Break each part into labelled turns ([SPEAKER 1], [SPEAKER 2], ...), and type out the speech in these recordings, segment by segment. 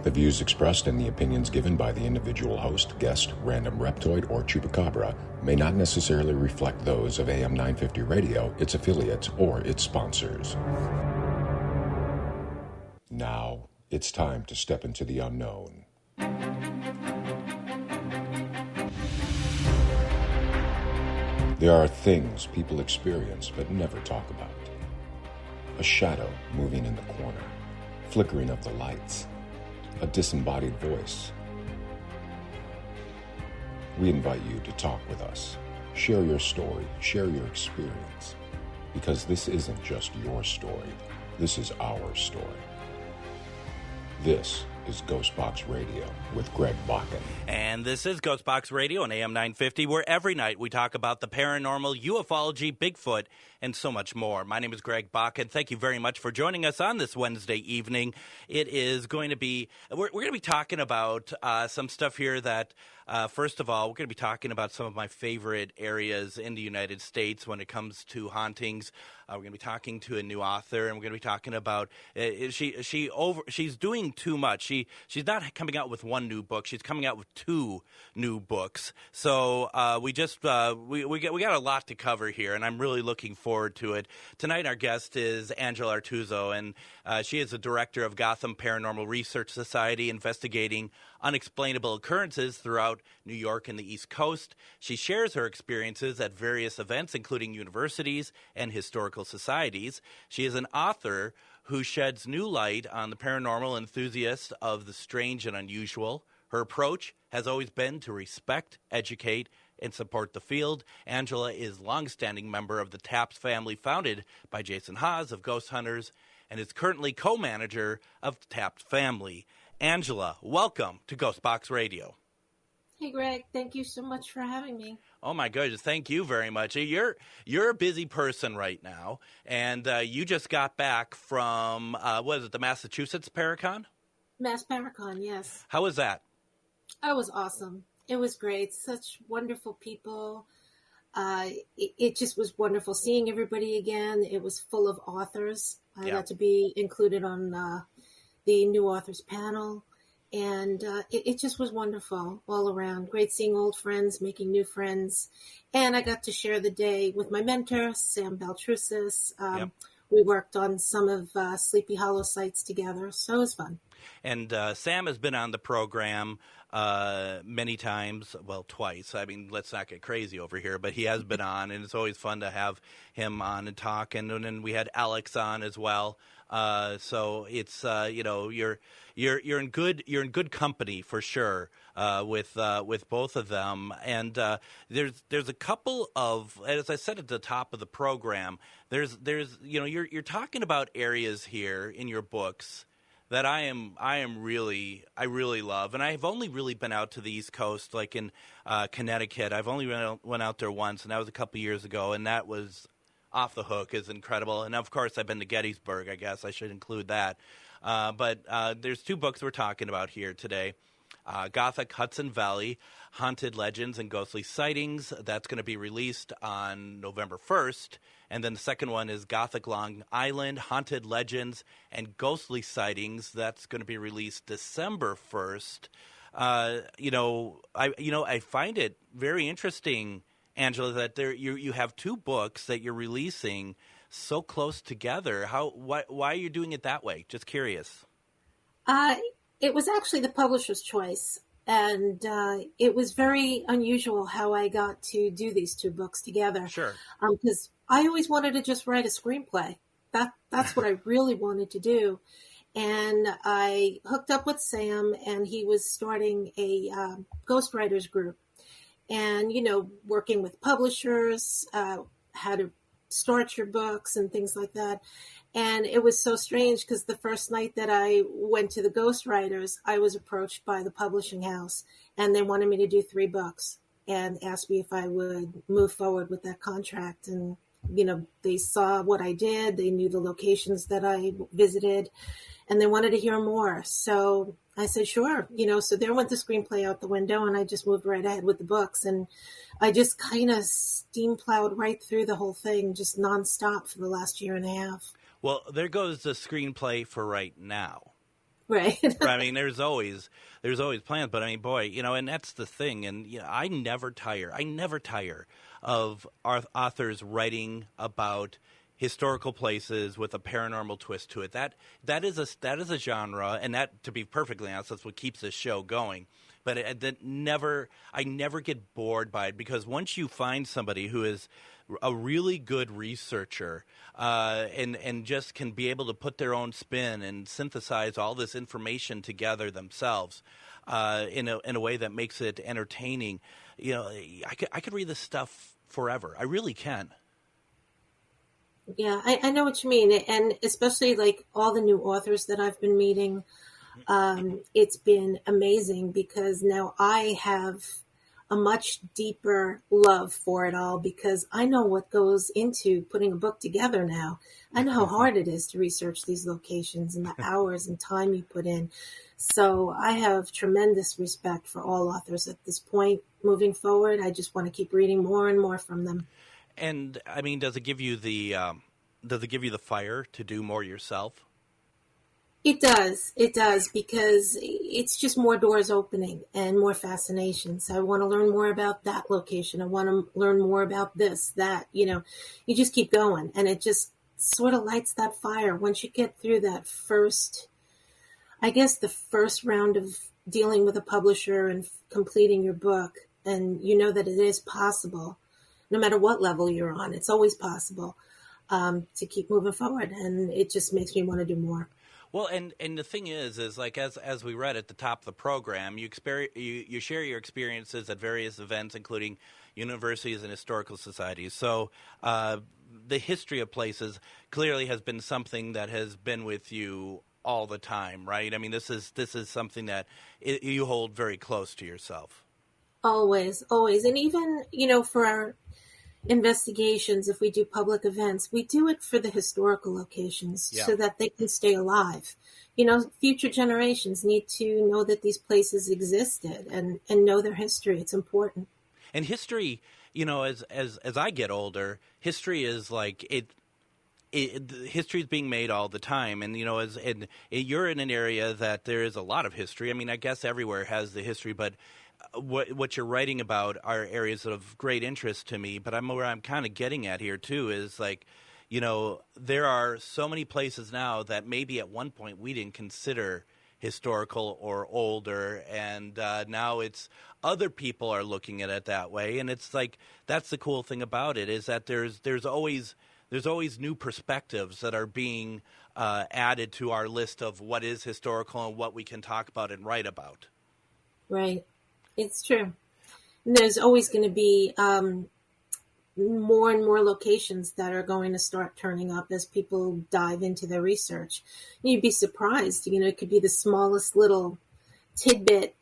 [SPEAKER 1] The views expressed and the opinions given by the individual host, guest, random reptoid, or chupacabra may not necessarily reflect those of AM 950 Radio, its affiliates, or its sponsors. Now, it's time to step into the unknown. There are things people experience but never talk about. A shadow moving in the corner, flickering of the lights, a disembodied voice. We invite you to talk with us. Share your story, share your experience. Because this isn't just your story, this is our story. This is GhostBox Radio with Greg Bakun.
[SPEAKER 2] And this is GhostBox Radio on AM 950, where every night we talk about the paranormal, ufology, Bigfoot, and so much more. My name is Greg Bakun. Thank you very much for joining us on this Wednesday evening. It is going to be, we're going to be talking about some stuff here that, first of all, we're going to be talking about some of my favorite areas in the United States when it comes to hauntings. We're going to be talking to a new author, and we're going to be talking about she's doing too much. She's not coming out with one new book. She's coming out with two new books. So we got a lot to cover here, and I'm really looking forward to it. Tonight, our guest is Angela Artuso, and she is the director of Gotham Paranormal Research Society, investigating unexplainable occurrences throughout New York and the East Coast. She shares her experiences at various events, including universities and historical societies. She is an author who sheds new light on the paranormal enthusiasts of the strange and unusual. Her approach has always been to respect, educate, and support the field. Angela is a longstanding member of the Taps family, founded by Jason Haas of Ghost Hunters, and is currently co-manager of the Taps family. Angela, welcome to GhostBox Radio.
[SPEAKER 3] Hey, Greg. Thank you so much for having me.
[SPEAKER 2] Oh, my goodness. Thank you very much. You're a busy person right now, and you just got back from, the Massachusetts Paracon?
[SPEAKER 3] Mass Paracon, yes.
[SPEAKER 2] How was that?
[SPEAKER 3] It was awesome. It was great. Such wonderful people. It just was wonderful seeing everybody again. It was full of authors. I got to be included on the new authors panel. And it just was wonderful all around. Great seeing old friends, making new friends. And I got to share the day with my mentor, Sam Baltrusis. We worked on some of Sleepy Hollow sites together, so it was fun.
[SPEAKER 2] And Sam has been on the program many times, well, twice. I mean, let's not get crazy over here, but he has been on, and it's always fun to have him on and talk. And then we had Alex on as well. So it's you're in good company for sure with both of them. And there's a couple of, as I said at the top of the program, there's you're talking about areas here in your books that I really love, and I've only really been out to the East Coast, like in Connecticut. I've only went out there once, and that was a couple years ago, and that was off the hook. Is incredible. And of course, I've been to Gettysburg. I guess I should include that. But there's two books we're talking about here today. Gothic Hudson Valley, Haunted Legends and Ghostly Sightings. That's going to be released on November 1st. And then the second one is Gothic Long Island, Haunted Legends and Ghostly Sightings. That's going to be released December 1st. I find it very interesting, Angela, that you have two books that you're releasing so close together. Why are you doing it that way? Just curious.
[SPEAKER 3] It was actually the publisher's choice, and it was very unusual how I got to do these two books together.
[SPEAKER 2] Sure.
[SPEAKER 3] Because I always wanted to just write a screenplay. That's what I really wanted to do. And I hooked up with Sam, and he was starting a ghostwriters group. And, working with publishers, how to start your books and things like that. And it was so strange because the first night that I went to the ghostwriters, I was approached by the publishing house, and they wanted me to do 3 books and asked me if I would move forward with that contract. And, they saw what I did. They knew the locations that I visited, and they wanted to hear more. So I said, sure. So there went the screenplay out the window, and I just moved right ahead with the books. And I just kind of steam plowed right through the whole thing, just nonstop for the last year and a half.
[SPEAKER 2] Well, there goes the screenplay for right now.
[SPEAKER 3] Right.
[SPEAKER 2] I mean, there's always plans, but I mean, boy, and that's the thing. And I never tire of authors writing about historical places with a paranormal twist to it. That is a genre, and that, to be perfectly honest, that's what keeps this show going. But I never get bored by it, because once you find somebody who is a really good researcher and just can be able to put their own spin and synthesize all this information together themselves in a way that makes it entertaining, I could read this stuff forever. I really can.
[SPEAKER 3] Yeah, I know what you mean. And especially like all the new authors that I've been meeting, it's been amazing, because now I have a much deeper love for it all, because I know what goes into putting a book together now. I know how hard it is to research these locations and the hours and time you put in. So I have tremendous respect for all authors at this point. Moving forward, I just want to keep reading more and more from them.
[SPEAKER 2] And I mean, does it give you the fire to do more yourself?
[SPEAKER 3] It does, because it's just more doors opening and more fascination. So I want to learn more about that location. I want to learn more about this, that, you just keep going, and it just sort of lights that fire. Once you get through that the first round of dealing with a publisher and completing your book, and you know that it is possible, no matter what level you're on, it's always possible to keep moving forward. And it just makes me want to do more.
[SPEAKER 2] Well, and the thing is like, as we read at the top of the program, you share your experiences at various events, including universities and historical societies. So the history of places clearly has been something that has been with you all the time, right? I mean, this is something that you hold very close to yourself.
[SPEAKER 3] Always. And even, for our investigations, if we do public events, we do it for the historical locations, so that they can stay alive. Future generations need to know that these places existed and know their history. It's important.
[SPEAKER 2] And history, as I get older, history is like history is being made all the time. And, you're in an area that there is a lot of history. I mean, I guess everywhere has the history, but what you're writing about are areas of great interest to me. But where I'm kind of getting at here too is like, there are so many places now that maybe at one point we didn't consider historical or older, and now it's other people are looking at it that way. And it's like, that's the cool thing about it, is that there's always new perspectives that are being added to our list of what is historical and what we can talk about and write about.
[SPEAKER 3] Right. It's true. And there's always going to be more and more locations that are going to start turning up as people dive into their research. You'd be surprised. It could be the smallest little tidbit,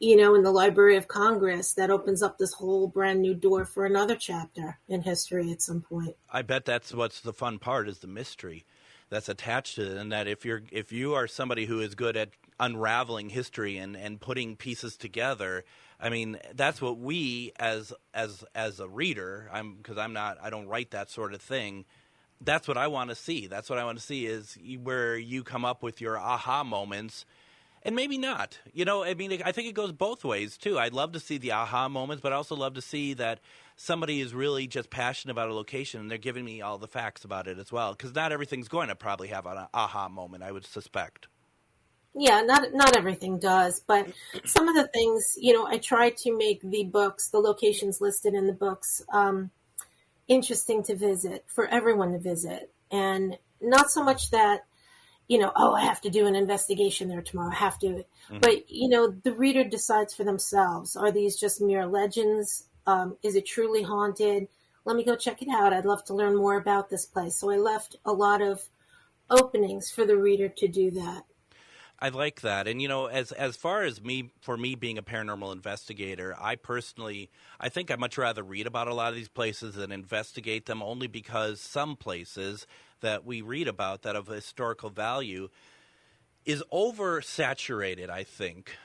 [SPEAKER 3] in the Library of Congress that opens up this whole brand new door for another chapter in history at some point.
[SPEAKER 2] I bet that's what's the fun part, is the mystery that's attached to it, and that if you are somebody who is good at unraveling history and putting pieces together, I mean, that's what we as a reader, I don't write that sort of thing. That's what I want to see. That's what I want to see, is where you come up with your aha moments. And maybe not. I mean, I think it goes both ways, too. I'd love to see the aha moments, but I also love to see that somebody is really just passionate about a location and they're giving me all the facts about it as well. Because not everything's going to probably have an aha moment, I would suspect.
[SPEAKER 3] Yeah, not everything does. But some of the things, I try to make the locations listed in the books, interesting to visit, for everyone to visit. And not so much that, I have to do an investigation there tomorrow. I have to. Mm-hmm. But, the reader decides for themselves. Are these just mere legends? Is it truly haunted? Let me go check it out. I'd love to learn more about this place. So I left a lot of openings for the reader to do that.
[SPEAKER 2] I like that. And, as far as for me being a paranormal investigator, I think I'd much rather read about a lot of these places than investigate them, only because some places that we read about that of historical value is oversaturated, I think,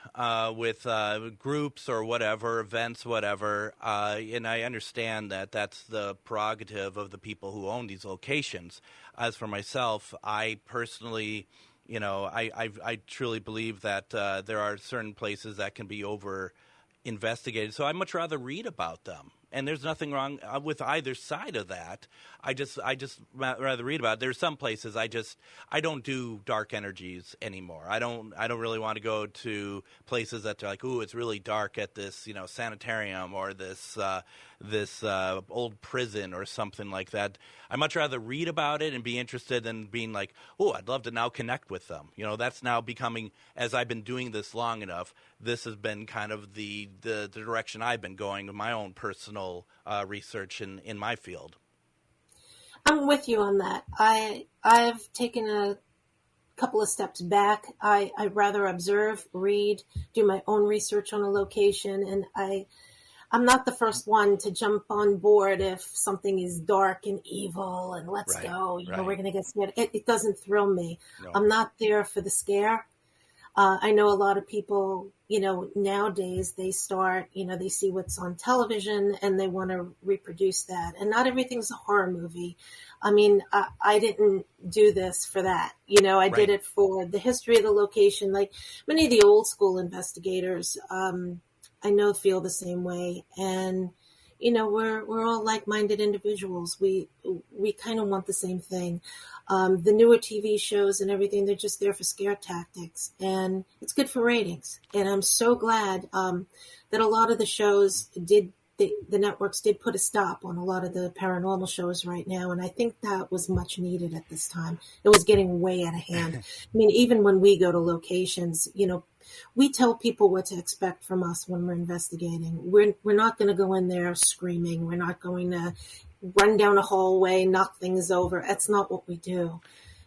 [SPEAKER 2] with groups or whatever, events, whatever. And I understand that that's the prerogative of the people who own these locations. As for myself, I personally, I truly believe that there are certain places that can be over investigated. So I'd much rather read about them. And there's nothing wrong with either side of that. I just rather read about it. There's some places I don't do dark energies anymore. I don't really want to go to places that are like, ooh, it's really dark at this, sanitarium or this old prison or something like that. I much rather read about it and be interested than being like, oh, I'd love to now connect with them. That's now becoming, as I've been doing this long enough, this has been kind of the direction I've been going in my own personal research in my field.
[SPEAKER 3] I'm with you on that. I've taken a couple of steps back. I'd rather observe, read, do my own research on a location, and I'm not the first one to jump on board if something is dark and evil and let's go, we're going to get scared. It doesn't thrill me. No. I'm not there for the scare. I know a lot of people, nowadays they start, they see what's on television and they want to reproduce that. And not everything's a horror movie. I mean, I didn't do this for that. I did it for the history of the location. Like many of the old school investigators, I know feel the same way. And, we're all like-minded individuals. We kind of want the same thing. The newer TV shows and everything, they're just there for scare tactics, and it's good for ratings. And I'm so glad that a lot of the shows the networks did put a stop on a lot of the paranormal shows right now. And I think that was much needed at this time. It was getting way out of hand. I mean, even when we go to locations, we tell people what to expect from us when we're investigating. We're not going to go in there screaming. We're not going to run down a hallway, knock things over. That's not what we do.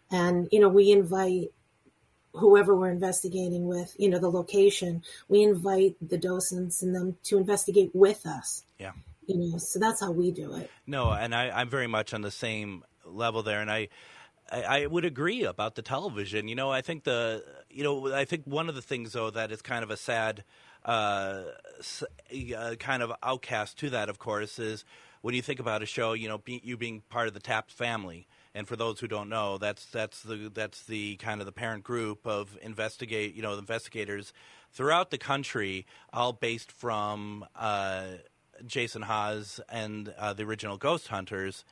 [SPEAKER 3] And, we invite whoever we're investigating with, the location, we invite the docents and them to investigate with us.
[SPEAKER 2] Yeah.
[SPEAKER 3] So that's how we do it.
[SPEAKER 2] No, and I'm very much on the same level there. And I would agree about the television. I think I think one of the things though that is kind of a sad kind of outcast to that, of course, is when you think about a show, you being part of the Taps family. And for those who don't know, that's the kind of the parent group of investigators throughout the country, all based from Jason Haas and the original Ghost Hunters.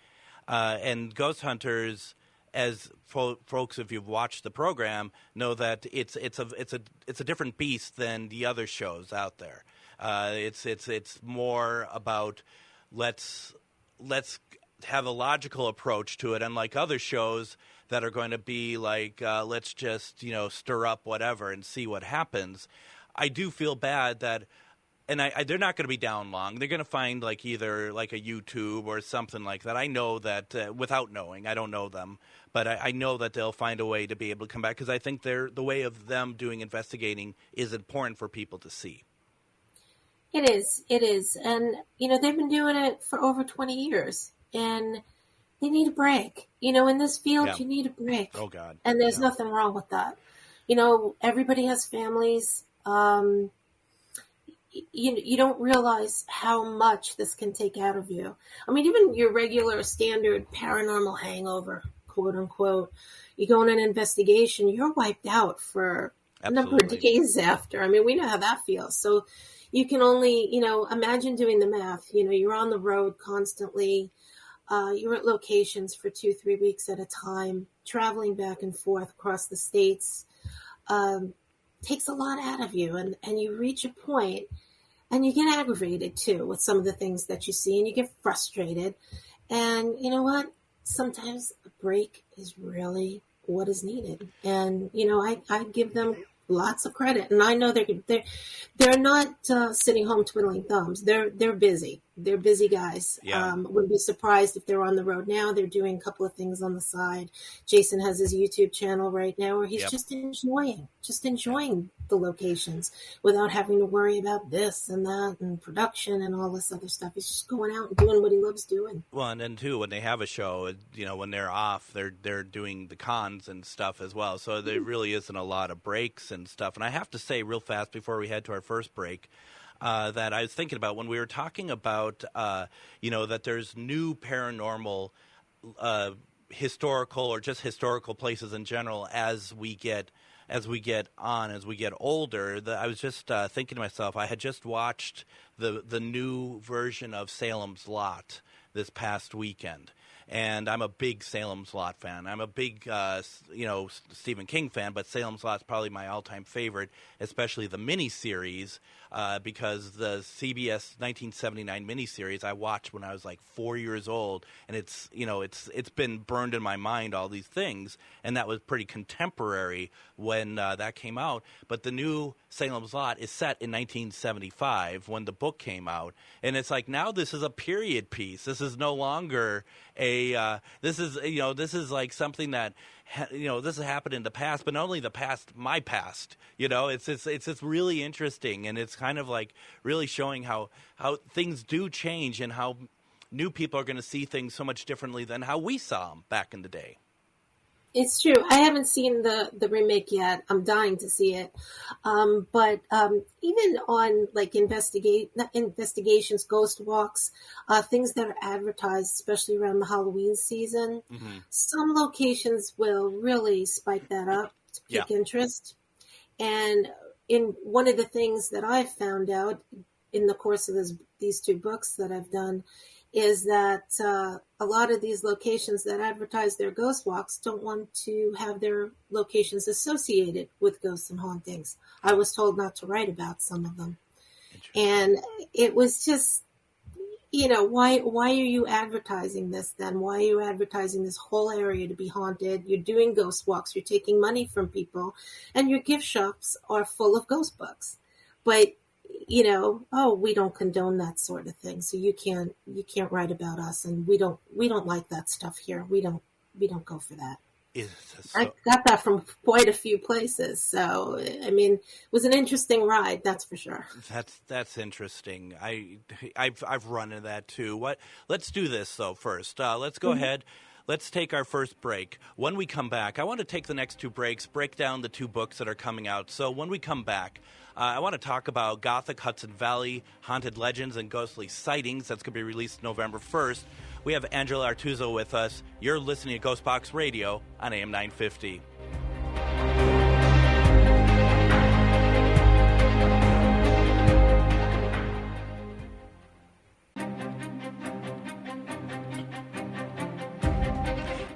[SPEAKER 2] And Ghost Hunters, as folks, if you've watched the program, know that it's a different beast than the other shows out there. It's more about let's have a logical approach to it, unlike other shows that are going to be like let's just stir up whatever and see what happens. I do feel bad that, and they're not going to be down long. They're going to find either a YouTube or something like that. I know that without knowing, I don't know them, but I know that they'll find a way to be able to come back, because I think the way of them doing investigating is important for people to see.
[SPEAKER 3] It is, and they've been doing it for over 20 years. And they need a break. In this field, you need a break.
[SPEAKER 2] Oh, God.
[SPEAKER 3] And there's nothing wrong with that. Everybody has families. You don't realize how much this can take out of you. I mean, even your regular standard paranormal hangover, quote unquote, you go on an investigation, you're wiped out for a number of days after. I mean, we know how that feels. So you can only, imagine doing the math. You're on the road constantly. You're at locations for 2-3 weeks at a time, traveling back and forth across the states. Takes a lot out of you, and you reach a point, and you get aggravated too with some of the things that you see, and you get frustrated. And you know what? Sometimes a break is really what is needed. And I give them lots of credit, and I know they're not sitting home twiddling thumbs. They're busy. They're busy guys.
[SPEAKER 2] Yeah.
[SPEAKER 3] Wouldn't be surprised if they're on the road now. They're doing a couple of things on the side. Jason has his YouTube channel right now where he's just enjoying the locations without having to worry about this and that and production and all this other stuff. He's just going out and doing what he loves doing.
[SPEAKER 2] Well, and then too, when they have a show, when they're off, they're doing the cons and stuff as well. So there really isn't a lot of breaks and stuff. And I have to say real fast before we head to our first break, that I was thinking about when we were talking about, that there's new paranormal historical or just historical places in general as we get older. I was just thinking to myself, I had just watched the new version of Salem's Lot this past weekend. And I'm a big Salem's Lot fan. I'm a big, Stephen King fan, but Salem's Lot's probably my all-time favorite, especially the miniseries, because the CBS 1979 miniseries I watched when I was like 4 years old, and it's been burned in my mind, all these things, and that was pretty contemporary when that came out. But the new Salem's Lot is set in 1975 when the book came out, and it's like now this is a period piece. This is no longer this is like something that this has happened in the past, but not only the past, my past. It's really interesting, and it's kind of like really showing how things do change and how new people are going to see things so much differently than how we saw them back in the day. It's
[SPEAKER 3] true. I haven't seen the remake yet. I'm dying to see it. But even on like investigations, ghost walks, things that are advertised, especially around the Halloween season, some locations will really spike that up to pique interest. And in one of the things that I've found out in the course of these two books that I've done is that a lot of these locations that advertise their ghost walks don't want to have their locations associated with ghosts and hauntings. I was told not to write about some of them. And it was just, why are you advertising this then? Why are you advertising this whole area to be haunted? You're doing ghost walks, you're taking money from people, and your gift shops are full of ghost books. But we don't condone that sort of thing. So you can't write about us, and we don't like that stuff here. We don't go for that. I got that from quite a few places. So, it was an interesting ride, that's for sure.
[SPEAKER 2] That's interesting. I've run into that too. Let's do this though first. Let's go ahead. Let's take our first break. When we come back, I want to take the next two breaks, break down the two books that are coming out. So when we come back, I want to talk about Gothic Hudson Valley, Haunted Legends and Ghostly Sightings. That's going to be released November 1st. We have Angela Artuso with us. You're listening to GhostBox Radio on AM 950.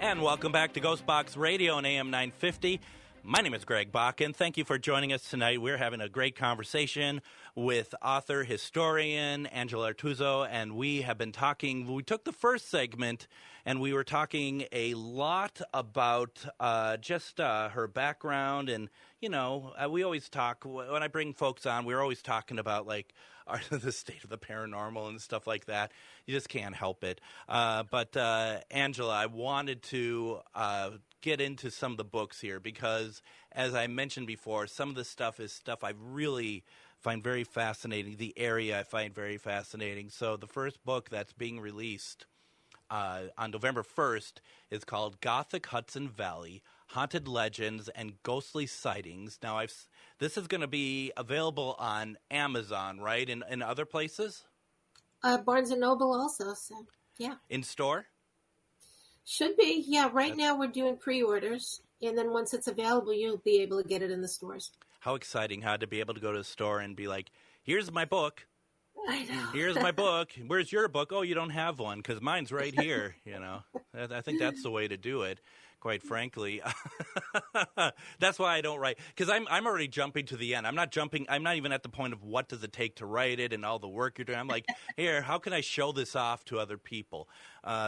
[SPEAKER 2] And welcome back to GhostBox Radio on AM 950. My name is Greg Bakun. Thank you for joining us tonight. We're having a great conversation with author, historian Angela Artuso, and we have been talking. We took the first segment, and we were talking a lot about just her background. And, we always talk, when I bring folks on, we're always talking about, like, the state of the paranormal and stuff like that. You just can't help it. But Angela, I wanted to get into some of the books here because, as I mentioned before, some of this stuff is stuff I really find very fascinating. The area I find very fascinating. So the first book that's being released on November 1st is called Gothic Hudson Valley, Haunted Legends and Ghostly Sightings. Now, this is going to be available on Amazon, right, and other places?
[SPEAKER 3] Barnes & Noble also, so, yeah.
[SPEAKER 2] In store?
[SPEAKER 3] Should be, yeah. Right now we're doing pre-orders, and then once it's available, you'll be able to get it in the stores.
[SPEAKER 2] How exciting, to be able to go to the store and be like, here's my book.
[SPEAKER 3] I know.
[SPEAKER 2] Here's my book. Where's your book? Oh, you don't have one because mine's right here, I think that's the way to do it. Quite frankly, that's why I don't write, because I'm already jumping to the end. I'm not even at the point of what does it take to write it and all the work you're doing. I'm like, here, how can I show this off to other people?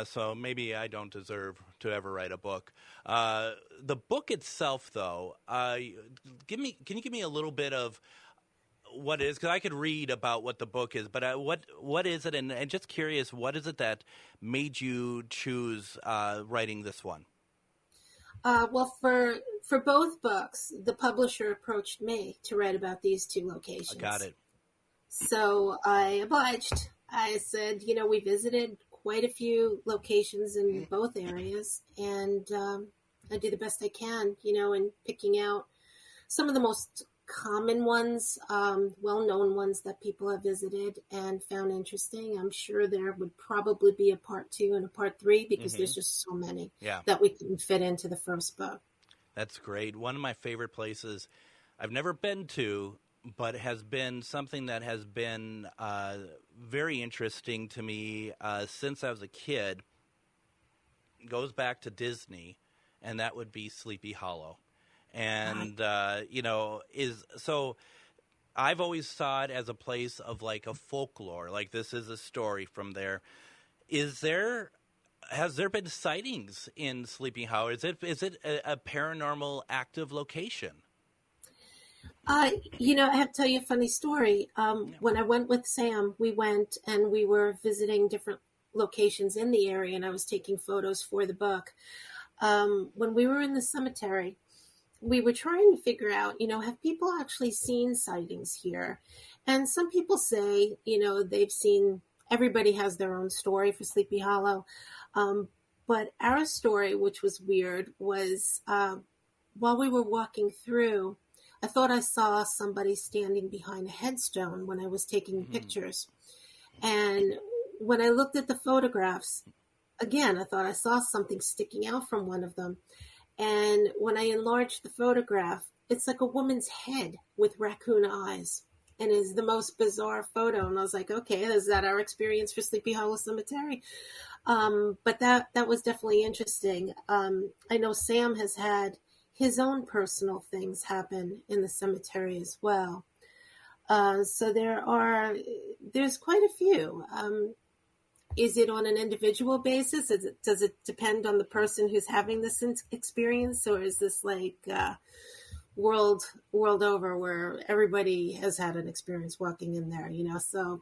[SPEAKER 2] So maybe I don't deserve to ever write a book. The book itself, though, can you give me a little bit of what it is? Because I could read about what the book is, but what is it? And just curious, what is it that made you choose writing this one?
[SPEAKER 3] Well, for both books, the publisher approached me to write about these two locations.
[SPEAKER 2] I got it.
[SPEAKER 3] So I obliged. I said, we visited quite a few locations in both areas, and I do the best I can, in picking out some of the most common ones, well-known ones that people have visited and found interesting. I'm sure there would probably be a part 2 and a part 3 because there's just so many that we couldn't fit into the first book.
[SPEAKER 2] That's great. One of my favorite places I've never been to, but has been something that has been very interesting to me since I was a kid. It goes back to Disney, and that would be Sleepy Hollow. And, I've always saw it as a place of like a folklore, like this is a story from there. Has there been sightings in Sleepy Hollow? Is it a paranormal active location?
[SPEAKER 3] I have to tell you a funny story. When I went with Sam, we went and we were visiting different locations in the area, and I was taking photos for the book. When we were in the cemetery, we were trying to figure out, have people actually seen sightings here? And some people say, they've seen, everybody has their own story for Sleepy Hollow. But our story, which was weird, was while we were walking through, I thought I saw somebody standing behind a headstone when I was taking pictures. And when I looked at the photographs, again, I thought I saw something sticking out from one of them. And when I enlarged the photograph, it's like a woman's head with raccoon eyes, and is the most bizarre photo. And I was like, okay, is that our experience for Sleepy Hollow Cemetery? But that was definitely interesting. I know Sam has had his own personal things happen in the cemetery as well. So there's quite a few. Is it on an individual basis? Does it depend on the person who's having this experience, or is this like world over where everybody has had an experience walking in there? So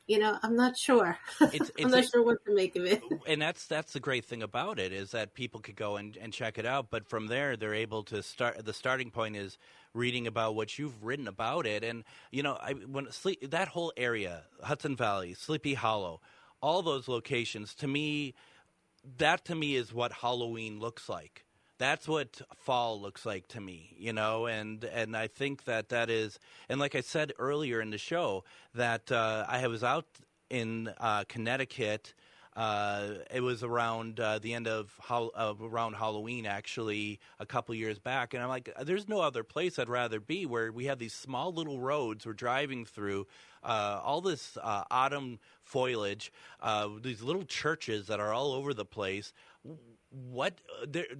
[SPEAKER 3] I'm not sure. I'm not sure what to make of it.
[SPEAKER 2] And that's the great thing about it, is that people could go and check it out. But from there, they're able to start. The starting point is reading about what you've written about it. And, that whole area, Hudson Valley, Sleepy Hollow, all those locations, to me is what Halloween looks like. That's what fall looks like to me, and I think that is, and like I said earlier in the show, that I was out in Connecticut. It was around the end of around Halloween, actually, a couple years back, and I'm like, there's no other place I'd rather be, where we have these small little roads we're driving through, all this autumn foliage, these little churches that are all over the place.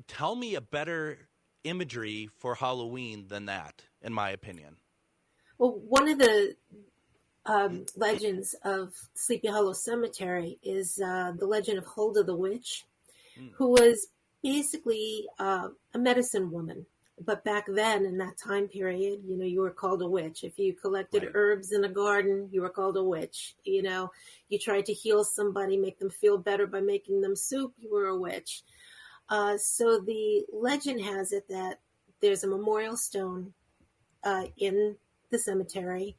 [SPEAKER 2] Tell me a better imagery for Halloween than that, in my opinion.
[SPEAKER 3] Well, one of the legends of Sleepy Hollow Cemetery is the legend of Huldah the Witch, who was basically a medicine woman. But back then, in that time period, you were called a witch. If you collected herbs in a garden, you were called a witch. You tried to heal somebody, make them feel better by making them soup, you were a witch. So the legend has it that there's a memorial stone in the cemetery.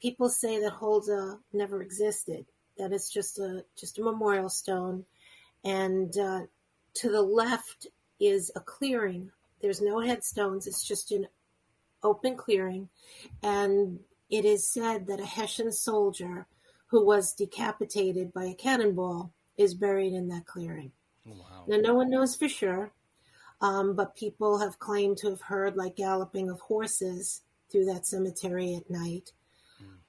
[SPEAKER 3] People say that Huldah never existed, that it's just a memorial stone. And to the left is a clearing. There's no headstones. It's just an open clearing. And it is said that a Hessian soldier who was decapitated by a cannonball is buried in that clearing.
[SPEAKER 2] Wow.
[SPEAKER 3] Now, no one knows for sure, but people have claimed to have heard like galloping of horses through that cemetery at night.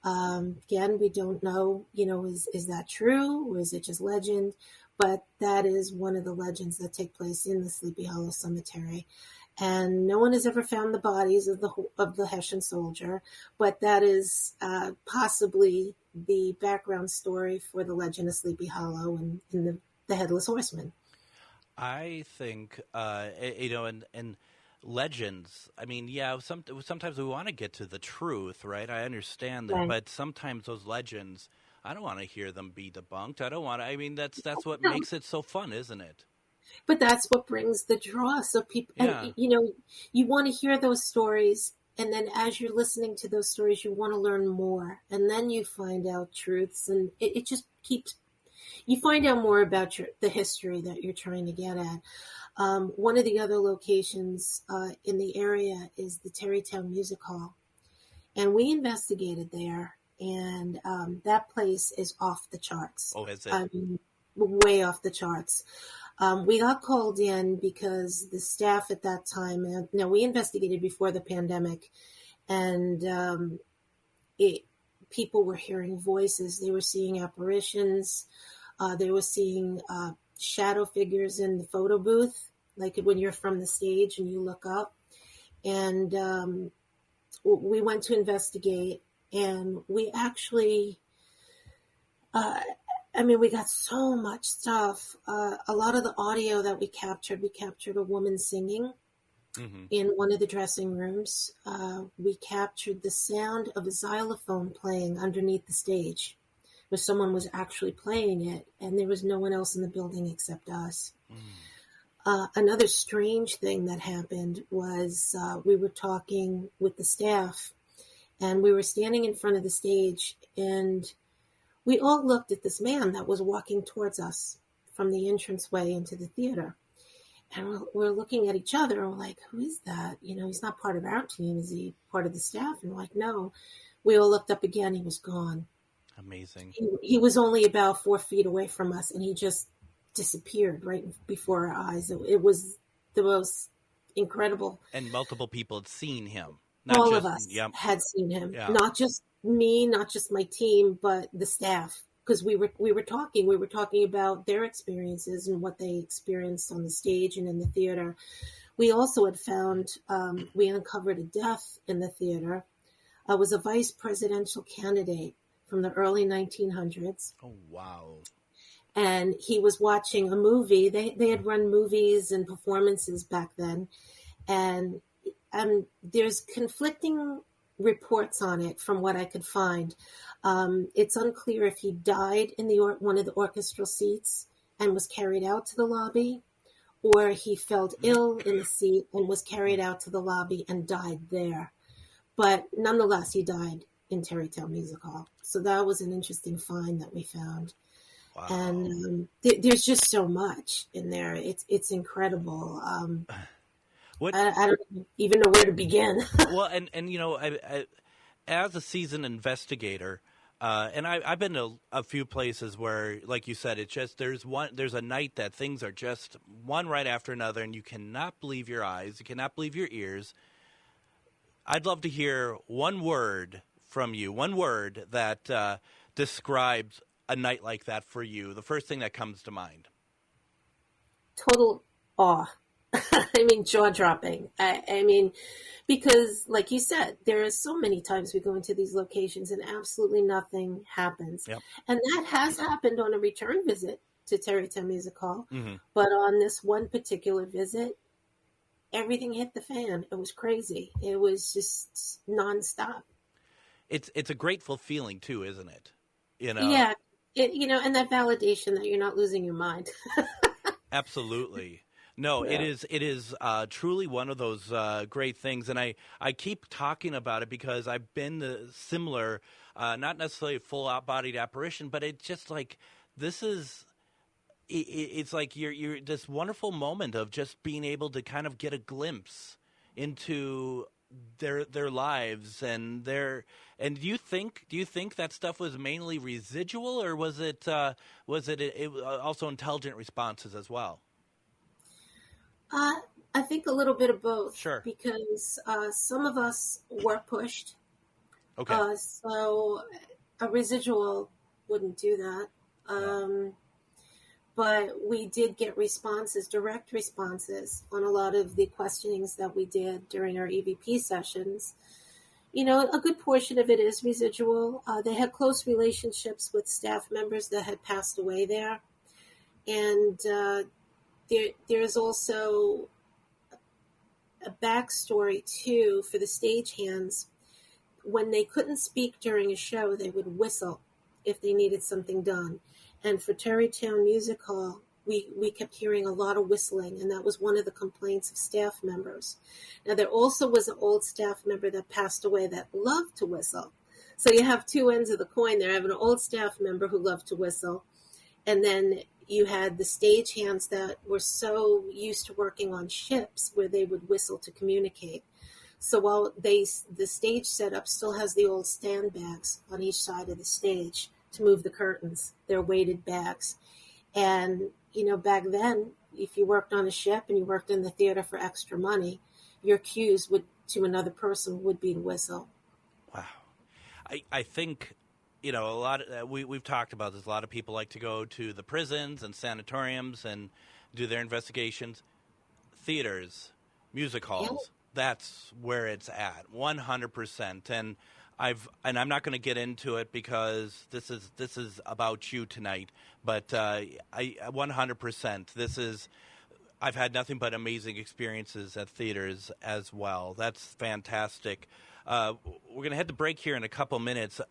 [SPEAKER 3] Again, we don't know, is that true, or is it just legend? But that is one of the legends that take place in the Sleepy Hollow Cemetery. And no one has ever found the bodies of the Hessian soldier, but that is possibly the background story for the legend of Sleepy Hollow and the Headless Horseman.
[SPEAKER 2] I think, and legends, I mean, sometimes we want to get to the truth, right? I understand that, but sometimes those legends, I don't want to hear them be debunked. That's what makes it so fun, isn't it?
[SPEAKER 3] But that's what brings the draw. So people, you want to hear those stories, and then as you're listening to those stories, you want to learn more, and then you find out truths, and it just keeps. You find out more about the history that you're trying to get at. One of the other locations in the area is the Tarrytown Music Hall. And we investigated there, and that place is off the charts.
[SPEAKER 2] Oh, is it?
[SPEAKER 3] I mean, way off the charts. We got called in because the staff at that time, we investigated before the pandemic, and people were hearing voices. They were seeing apparitions. They were seeing shadow figures in the photo booth, like when you're from the stage and you look up. And we went to investigate, and we actually, we got so much stuff. A lot of the audio that we captured a woman singing in one of the dressing rooms. We captured the sound of a xylophone playing underneath the stage, where someone was actually playing it, and there was no one else in the building except us. Another strange thing that happened was we were talking with the staff, and we were standing in front of the stage, and we all looked at this man that was walking towards us from the entranceway into the theater. And we're looking at each other, and we're like, who is that? He's not part of our team. Is he part of the staff? And we're like, no. We all looked up again. He was gone.
[SPEAKER 2] Amazing.
[SPEAKER 3] He was only about 4 feet away from us, and he just disappeared right before our eyes. It was the most incredible.
[SPEAKER 2] And multiple people had seen him.
[SPEAKER 3] All of us had seen him. Yeah. Not just me, not just my team, but the staff. Because we were talking about their experiences and what they experienced on the stage and in the theater. We also had found, we uncovered a death in the theater. I was a vice presidential candidate from the early 1900s.
[SPEAKER 2] Oh, wow.
[SPEAKER 3] And he was watching a movie. They had run movies and performances back then. And there's conflicting reports on it from what I could find. It's unclear if he died in one of the orchestral seats and was carried out to the lobby, or he felt ill in the seat and was carried out to the lobby and died there. But nonetheless, he died in Tarrytown Music Hall. So that was an interesting find that we found. Wow. And there's just so much in there. It's incredible. I don't even know where to begin.
[SPEAKER 2] Well, and I, as a seasoned investigator, and I've been to a few places where, like you said, it's just there's a night that things are just one right after another, and you cannot believe your eyes, you cannot believe your ears. I'd love to hear one word from you, one word that describes a night like that for you. The first thing that comes to mind.
[SPEAKER 3] Total awe. Jaw-dropping. Because like you said, there are so many times we go into these locations and absolutely nothing happens. Yep. And that has happened on a return visit to Tarrytown Music Hall. Mm-hmm. But on this one particular visit, everything hit the fan. It was crazy. It was just nonstop.
[SPEAKER 2] It's a grateful feeling too, isn't it?
[SPEAKER 3] Yeah. And that validation that you're not losing your mind.
[SPEAKER 2] Absolutely. No, yeah. It is truly one of those great things, and I keep talking about it because I've been similar, not necessarily a full-bodied apparition, but it's just like it's like you're this wonderful moment of just being able to kind of get a glimpse into their lives and do you think that stuff was mainly residual, or was it also intelligent responses as well?
[SPEAKER 3] I think a little bit of both.
[SPEAKER 2] Sure.
[SPEAKER 3] Because some of us were pushed.
[SPEAKER 2] Okay.
[SPEAKER 3] So a residual wouldn't do that. But we did get responses, direct responses, on a lot of the questionings that we did during our EVP sessions. A good portion of it is residual. They had close relationships with staff members that had passed away there. And there's also a backstory, too, for the stagehands. When they couldn't speak during a show, they would whistle if they needed something done. And for Tarrytown Music Hall, we kept hearing a lot of whistling, and that was one of the complaints of staff members. Now, there also was an old staff member that passed away that loved to whistle. So you have two ends of the coin there. I have an old staff member who loved to whistle, and then you had the stage hands that were so used to working on ships where they would whistle to communicate. So while the stage setup still has the old stand bags on each side of the stage to move the curtains, they're weighted bags. And, back then, if you worked on a ship and you worked in the theater for extra money, your cues to another person would be to whistle.
[SPEAKER 2] Wow. I think, a lot of, we've talked about this. A lot of people like to go to the prisons and sanatoriums and do their investigations. Theaters, music halls, that's where it's at, 100%. And I'm not going to get into it because this is about you tonight. But 100%. I've had nothing but amazing experiences at theaters as well. That's fantastic. We're going to head to break here in a couple minutes.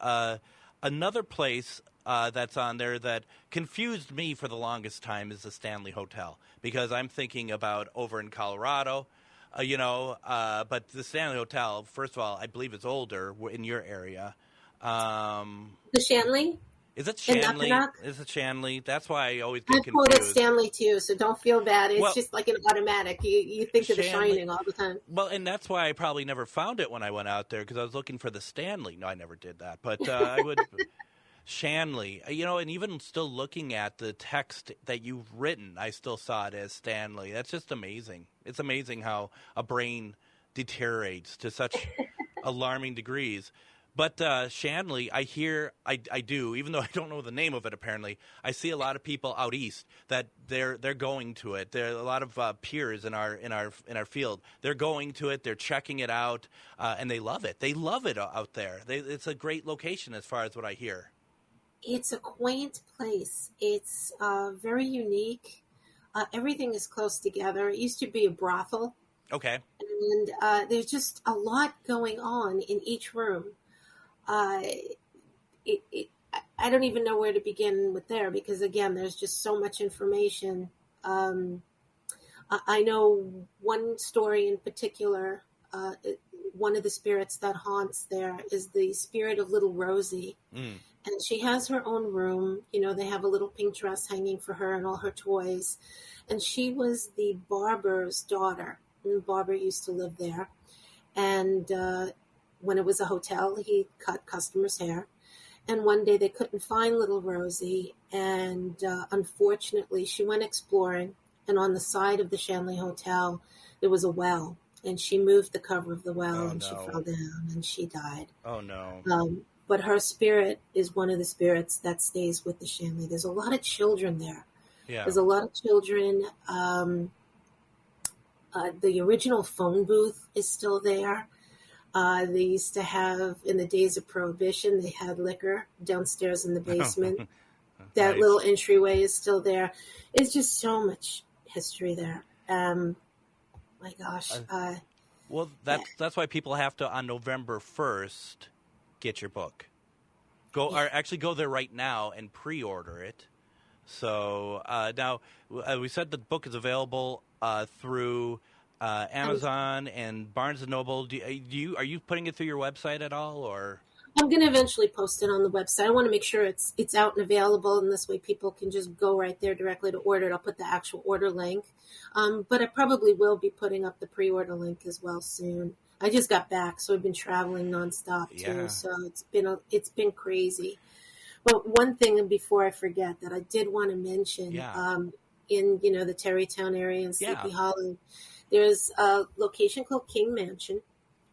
[SPEAKER 2] Another place that's on there that confused me for the longest time is the Stanley Hotel, because I'm thinking about over in Colorado, but the Stanley Hotel, first of all, I believe it's older in your area.
[SPEAKER 3] The Shanley?
[SPEAKER 2] Is it Shanley? Is it Shanley? That's why I always get confused.
[SPEAKER 3] I quoted Stanley too, so don't feel bad. It's just like an automatic. You think of The Shining all the time.
[SPEAKER 2] Well, and that's why I probably never found it when I went out there, because I was looking for the Stanley. No, I never did that. But I would... Shanley, and even still looking at the text that you've written, I still saw it as Stanley. That's just amazing. It's amazing how a brain deteriorates to such alarming degrees. But Shanley, I do, even though I don't know the name of it. Apparently, I see a lot of people out east that they're going to it. There are a lot of peers in our field. They're going to it. They're checking it out, and they love it. They love it out there. It's a great location, as far as what I hear.
[SPEAKER 3] It's a quaint place. It's very unique. Everything is close together. It used to be a brothel.
[SPEAKER 2] Okay.
[SPEAKER 3] And there's just a lot going on in each room. I don't even know where to begin with there, because again, there's just so much information. I know one story in particular. One of the spirits that haunts there is the spirit of little Rosie. And she has her own room. They have a little pink dress hanging for her and all her toys. And she was the barber's daughter. And the barber used to live there. And when it was a hotel, he cut customers' hair. And one day they couldn't find little Rosie. And unfortunately, she went exploring. And on the side of the Shanley Hotel, there was a well. And she moved the cover of the well, she fell down and she died. Oh, no. But her spirit is one of the spirits that stays with the Shanley. There's a lot of children there. Yeah. There's a lot of children. The original phone booth is still there. They used to have, in the days of Prohibition, they had liquor downstairs in the basement. That little entryway is still there. It's just so much history there. My gosh.
[SPEAKER 2] Well, that's why people have to, on November 1st, get your book. Or actually go there right now and pre-order it. So now, we said the book is available through Amazon and Barnes & Noble. Are you putting it through your website at all, or?
[SPEAKER 3] I'm going to eventually post it on the website. I want to make sure it's out and available, and this way people can just go right there directly to order it. I'll put the actual order link. But I probably will be putting up the pre-order link as well soon. I just got back, so I've been traveling nonstop too. So it's been crazy. But one thing before I forget that I did want to mention, in the Terrytown area in Sleepy Hollow, there's a location called King Mansion.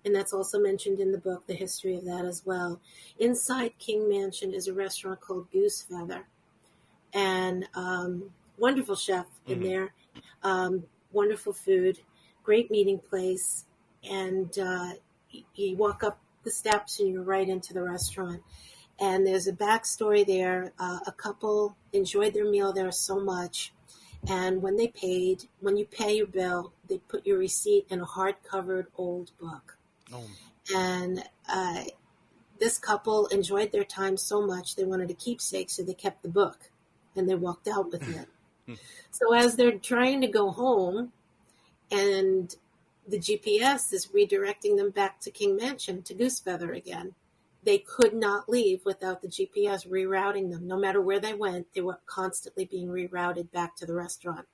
[SPEAKER 3] And that's also mentioned in the book, the history of that as well. Inside King Mansion is a restaurant called Goose Feather. And wonderful chef in there. Wonderful food. Great meeting place. And you walk up the steps and you're right into the restaurant. And there's a backstory there. A couple enjoyed their meal there so much. And when you pay your bill, they put your receipt in a hard-covered old book. Oh. And this couple enjoyed their time so much they wanted a keepsake, so they kept the book and they walked out with it. So as they're trying to go home, and the GPS is redirecting them back to King Mansion, to Goose Feather again, they could not leave without the GPS rerouting them. No matter where they went, they were constantly being rerouted back to the restaurant.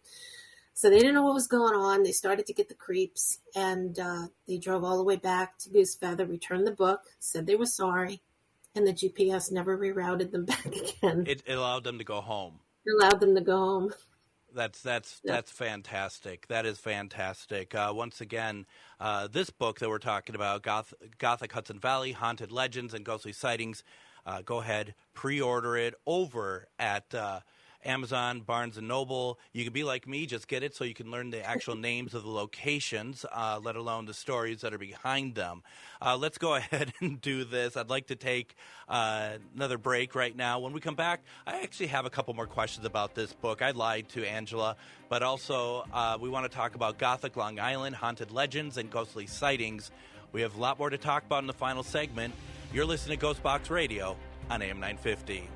[SPEAKER 3] So they didn't know what was going on. They started to get the creeps, and they drove all the way back to Goose Feather, returned the book, said they were sorry, and the GPS never rerouted them back again.
[SPEAKER 2] It allowed them to go home.
[SPEAKER 3] It allowed them to go home.
[SPEAKER 2] That's fantastic. That is fantastic. Once again, this book that we're talking about, Gothic Hudson Valley, Haunted Legends and Ghostly Sightings, go ahead, pre-order it over at Amazon, Barnes & Noble. You can be like me, just get it so you can learn the actual names of the locations, let alone the stories that are behind them. Let's go ahead and do this. I'd like to take another break right now. When we come back, I actually have a couple more questions about this book. I lied to Angela, but also we want to talk about Gothic Long Island, Haunted Legends, and Ghostly Sightings. We have a lot more to talk about in the final segment. You're listening to GhostBox Radio on AM 950.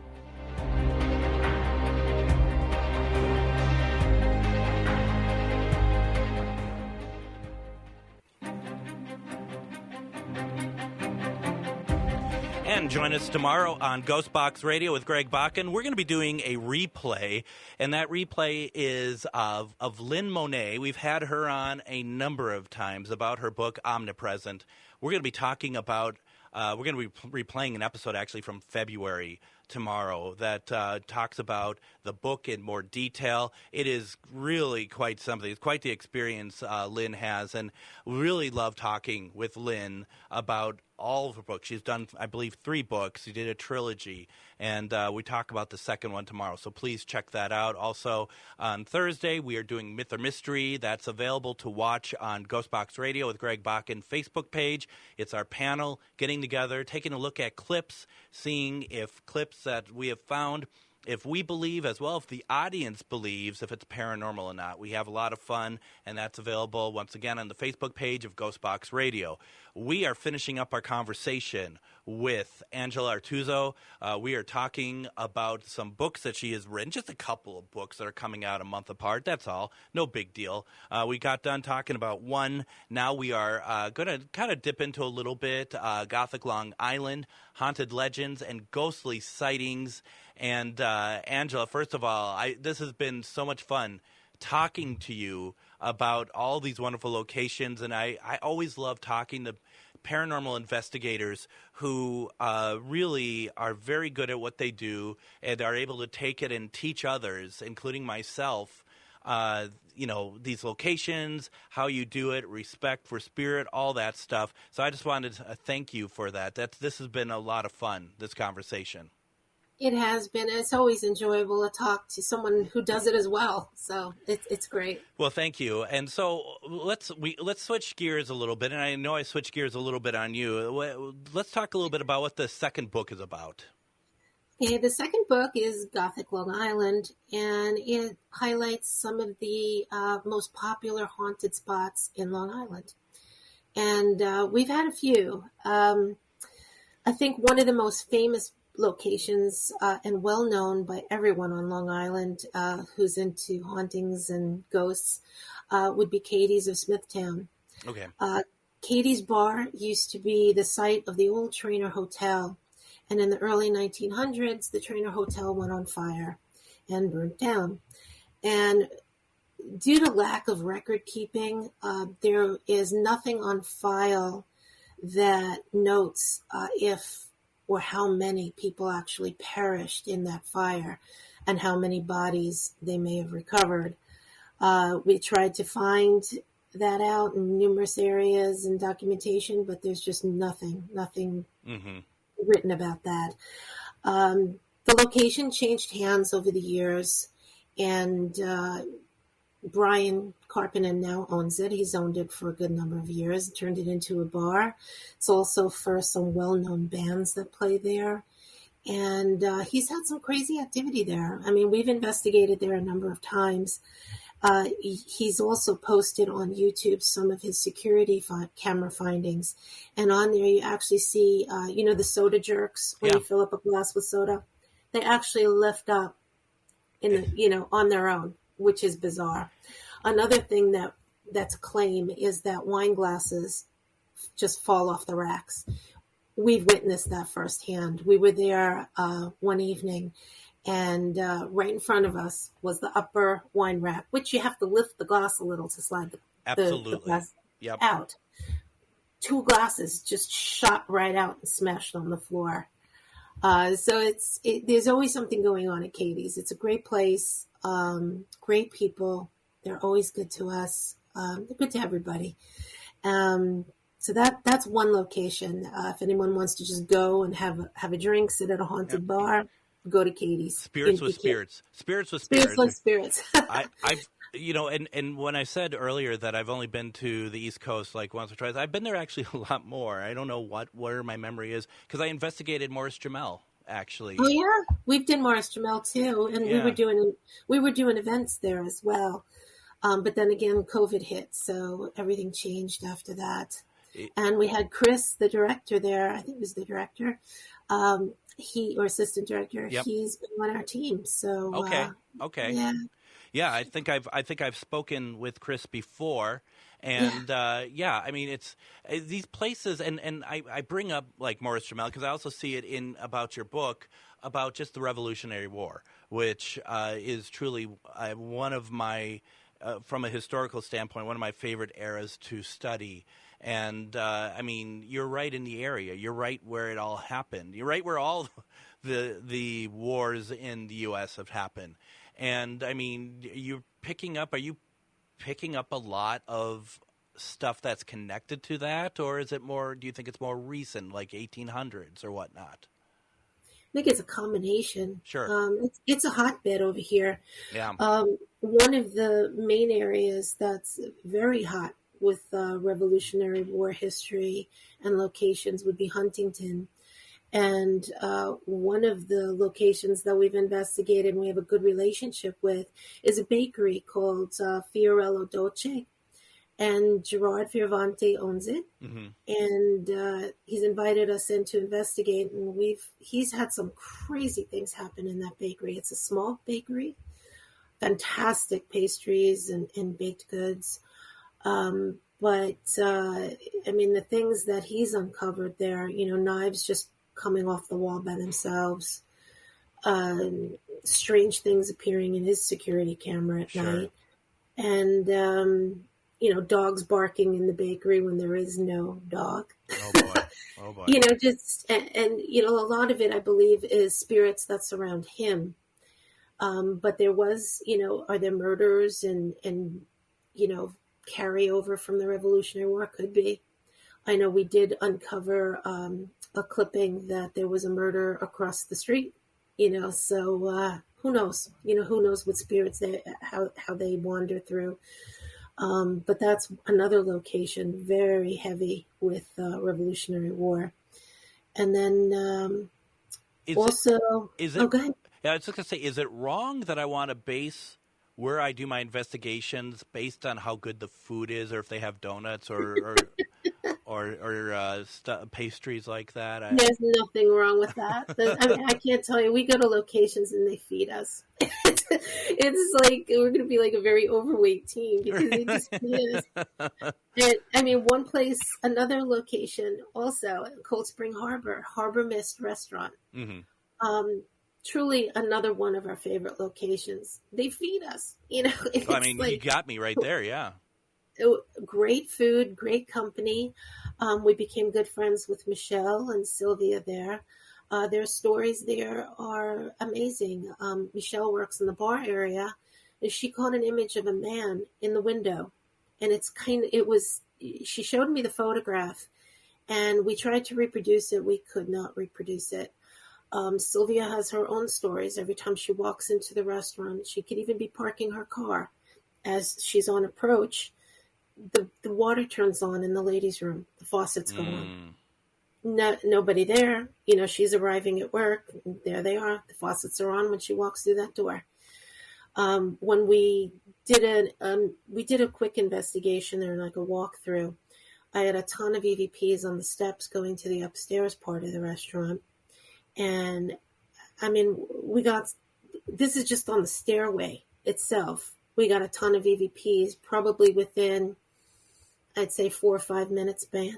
[SPEAKER 2] And join us tomorrow on GhostBox Radio with Greg Bakun. We're going to be doing a replay, and that replay is of Lynn Monet. We've had her on a number of times about her book, Omnipresent. We're going to be talking about, we're going to be replaying an episode actually from February tomorrow that talks about the book in more detail. It is really quite something. It's quite the experience Lynn has, and we really love talking with Lynn about all of her books. She's done, I believe, 3 books. She did a trilogy, and we talk about the second one tomorrow, so please check that out. Also, on Thursday, we are doing Myth or Mystery. That's available to watch on GhostBox Radio with Greg Bakun Facebook page. It's our panel getting together, taking a look at clips, seeing if clips that we have found, if we believe as well, if the audience believes, if it's paranormal or not. We have a lot of fun, and that's available, once again, on the Facebook page of GhostBox Radio. We are finishing up our conversation with Angela Artuso. We are talking about some books that she has written, just a couple of books that are coming out a month apart. That's all. No big deal. We got done talking about one. Now we are going to kind of dip into a little bit Gothic Long Island, Haunted Legends, and Ghostly Sightings. And Angela, first of all, this has been so much fun talking to you about all these wonderful locations, and I always love talking to paranormal investigators who really are very good at what they do and are able to take it and teach others, including myself, these locations, how you do it, respect for spirit, all that stuff. So I just wanted to thank you for that. This has been a lot of fun, this conversation.
[SPEAKER 3] It has been. It's always enjoyable to talk to someone who does it as well. So it's great.
[SPEAKER 2] Well, thank you. And so let's switch gears a little bit. And I know I switched gears a little bit on you. Let's talk a little bit about what the second book is about.
[SPEAKER 3] Okay, the second book is Gothic Long Island, and it highlights some of the most popular haunted spots in Long Island. And we've had a few. I think one of the most famous locations and well known by everyone on Long Island who's into hauntings and ghosts would be Katie's of Smithtown.
[SPEAKER 2] Okay.
[SPEAKER 3] Katie's Bar used to be the site of the old Trainer Hotel, and in the early 1900s, the Trainer Hotel went on fire and burnt down. And due to lack of record keeping, there is nothing on file that notes if or how many people actually perished in that fire and how many bodies they may have recovered. We tried to find that out in numerous areas and documentation, but there's just nothing written about that. The location changed hands over the years, and Brian Carpenter now owns it. He's owned it for a good number of years, turned it into a bar. It's also for some well-known bands that play there. And he's had some crazy activity there. I mean, we've investigated there a number of times. He's also posted on YouTube some of his security camera findings. And on there you actually see, the soda jerks when you fill up a glass with soda. They actually lift up on their own, which is bizarre. Another thing that's a claim is that wine glasses just fall off the racks. we've witnessed that firsthand. We were there one evening, and right in front of us was the upper wine rack, which you have to lift the glass a little to slide the glass out. 2 glasses just shot right out and smashed on the floor. So there's always something going on at Katie's. It's a great place, great people. They're always good to us. They're good to everybody. So that's one location. If anyone wants to just go and have a drink, sit at a haunted bar, go to Katie's.
[SPEAKER 2] Spirits with spirits. Spirits with
[SPEAKER 3] spirits. Spirits with spirits.
[SPEAKER 2] I've and when I said earlier that I've only been to the East Coast like once or twice, I've been there actually a lot more. I don't know where my memory is, because I investigated Morris Jamel, actually.
[SPEAKER 3] Oh yeah, we've done Morris Jamel too, and we were doing events there as well. But then again, COVID hit, so everything changed after that. And we had Chris, the director there. I think he was the director. Or assistant director. Yep. He's been on our team. So
[SPEAKER 2] okay.
[SPEAKER 3] Yeah.
[SPEAKER 2] Yeah, I think I've spoken with Chris before, and I mean, it's these places, and I bring up like Morris Jamel because I also see it about your book about just the Revolutionary War, which is truly one of my from a historical standpoint, one of my favorite eras to study. And I mean, you're right in the area. You're right where it all happened. You're right where all the wars in the U.S. have happened. And I mean, are you picking up a lot of stuff that's connected to that, or is it more? Do you think it's more recent, like 1800s or whatnot?
[SPEAKER 3] I think it's a combination.
[SPEAKER 2] Sure.
[SPEAKER 3] It's a hotbed over here.
[SPEAKER 2] Yeah.
[SPEAKER 3] One of the main areas that's very hot with Revolutionary War history and locations would be Huntington. And one of the locations that we've investigated and we have a good relationship with is a bakery called Fiorello Dolce. And Gerard Fioravanti owns it. Mm-hmm. And he's invited us in to investigate. And he's had some crazy things happen in that bakery. It's a small bakery, fantastic pastries and baked goods. But I mean, the things that he's uncovered there, knives just coming off the wall by themselves, strange things appearing in his security camera at night, and, dogs barking in the bakery when there is no dog.
[SPEAKER 2] Oh boy.
[SPEAKER 3] And a lot of it, I believe, is spirits that surround him. But there was, are there murders and carryover from the Revolutionary War? Could be. I know we did uncover a clipping that there was a murder across the street, so who knows? Who knows what spirits how they wander through. But that's another location very heavy with Revolutionary War. And then go ahead.
[SPEAKER 2] Yeah, I was just going to say, is it wrong that I want to base where I do my investigations based on how good the food is, or if they have donuts or pastries like that?
[SPEAKER 3] There's nothing wrong with that. I can't tell you. We go to locations and they feed us. It's like we're going to be like a very overweight team because they just feed us. And, I mean, one place, another location, also Cold Spring Harbor Mist Restaurant. Mm-hmm. Truly another one of our favorite locations. They feed us,
[SPEAKER 2] I mean, you got me right there, yeah.
[SPEAKER 3] Great food, great company. We became good friends with Michelle and Sylvia there. Their stories there are amazing. Michelle works in the bar area, and she caught an image of a man in the window. And she showed me the photograph, and we tried to reproduce it. We could not reproduce it. Sylvia has her own stories. Every time she walks into the restaurant, she could even be parking her car. As she's on approach, the water turns on in the ladies' room. The faucets go on. Nobody there. She's arriving at work. There they are. The faucets are on when she walks through that door. When we did a quick investigation there, like a walkthrough, I had a ton of EVPs on the steps going to the upstairs part of the restaurant. And I mean, this is just on the stairway itself. We got a ton of EVPs, probably within, I'd say 4 or 5 minutes span.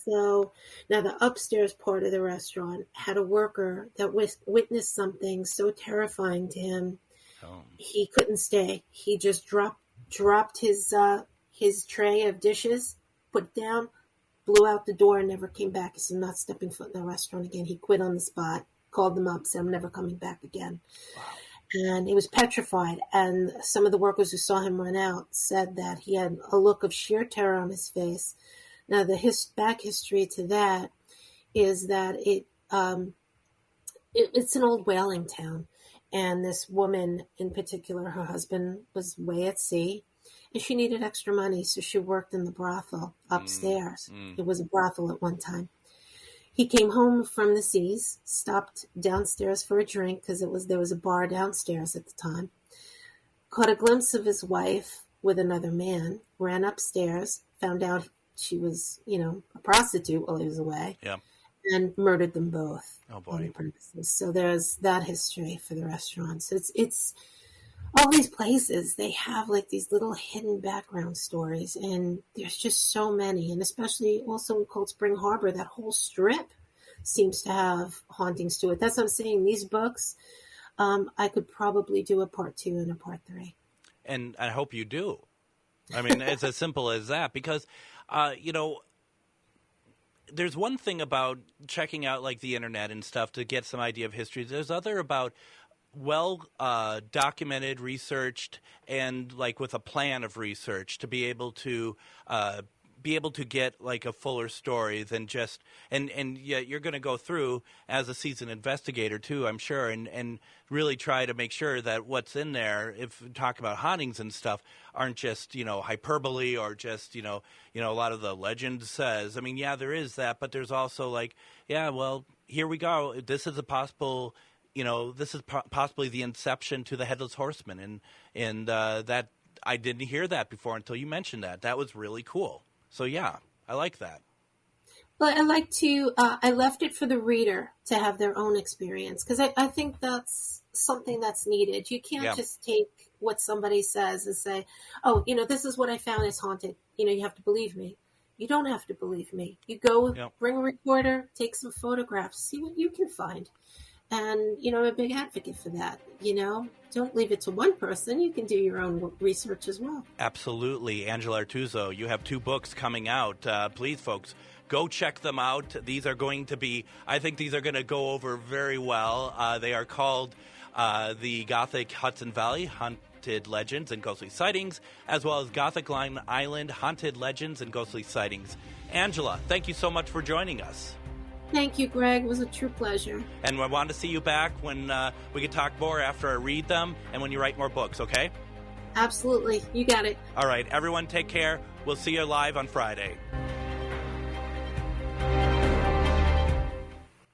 [SPEAKER 3] So now the upstairs part of the restaurant had a worker that witnessed something so terrifying to him, he couldn't stay. He just dropped his tray of dishes, put it down, blew out the door, and never came back. He said, I'm not stepping foot in the restaurant again. He quit on the spot, called them up, said, I'm never coming back again. Wow. And he was petrified. And some of the workers who saw him run out said that he had a look of sheer terror on his face. Now, the back history to that is that it's an old whaling town. And this woman in particular, her husband was away at sea, and she needed extra money, so she worked in the brothel upstairs. It was a brothel at one time. He came home from the seas, stopped downstairs for a drink because there was a bar downstairs at the time, caught a glimpse of his wife with another man, ran upstairs, found out she was, a prostitute while he was away, and murdered them both on the premises. So there's that history for the restaurant. So it's all these places, they have like these little hidden background stories, and there's just so many. And especially also in Cold Spring Harbor, that whole strip seems to have hauntings to it. That's what I'm saying. These books, I could probably do a part 2 and a part 3.
[SPEAKER 2] And I hope you do. I mean, it's as simple as that, because, there's one thing about checking out like the internet and stuff to get some idea of history. There's other about documented, researched, and like with a plan of research to be able to get like a fuller story than just and yeah, you're going to go through as a seasoned investigator too, I'm sure, and really try to make sure that what's in there, if we talk about hauntings and stuff, aren't just hyperbole or just a lot of the legend says. I mean, yeah, there is that, but there's also like, yeah, well, here we go. This is a possible. This is possibly the inception to the Headless Horseman, and that I didn't hear that before until you mentioned that. That was really cool. So yeah, I like that.
[SPEAKER 3] Well, I like to. I left it for the reader to have their own experience, because I think that's something that's needed. You can't just take what somebody says and say, "Oh, this is what I found is haunted." You have to believe me. You don't have to believe me. You go bring a recorder, take some photographs, see what you can find. And, I'm a big advocate for that. Don't leave it to one person. You can do your own research as well. Absolutely.
[SPEAKER 2] Angela Artuso, you have 2 books coming out. Please, folks, go check them out. These are going to be, I think these are going to go over very well. They are called the Gothic Hudson Valley Haunted Legends and Ghostly Sightings, as well as Gothic Island Haunted Legends and Ghostly Sightings. Angela, thank you so much for joining us.
[SPEAKER 3] Thank you, Greg. It was a true pleasure.
[SPEAKER 2] And I want to see you back when we can talk more after I read them and when you write more books, okay?
[SPEAKER 3] Absolutely. You got it.
[SPEAKER 2] All right. Everyone take care. We'll see you live on Friday.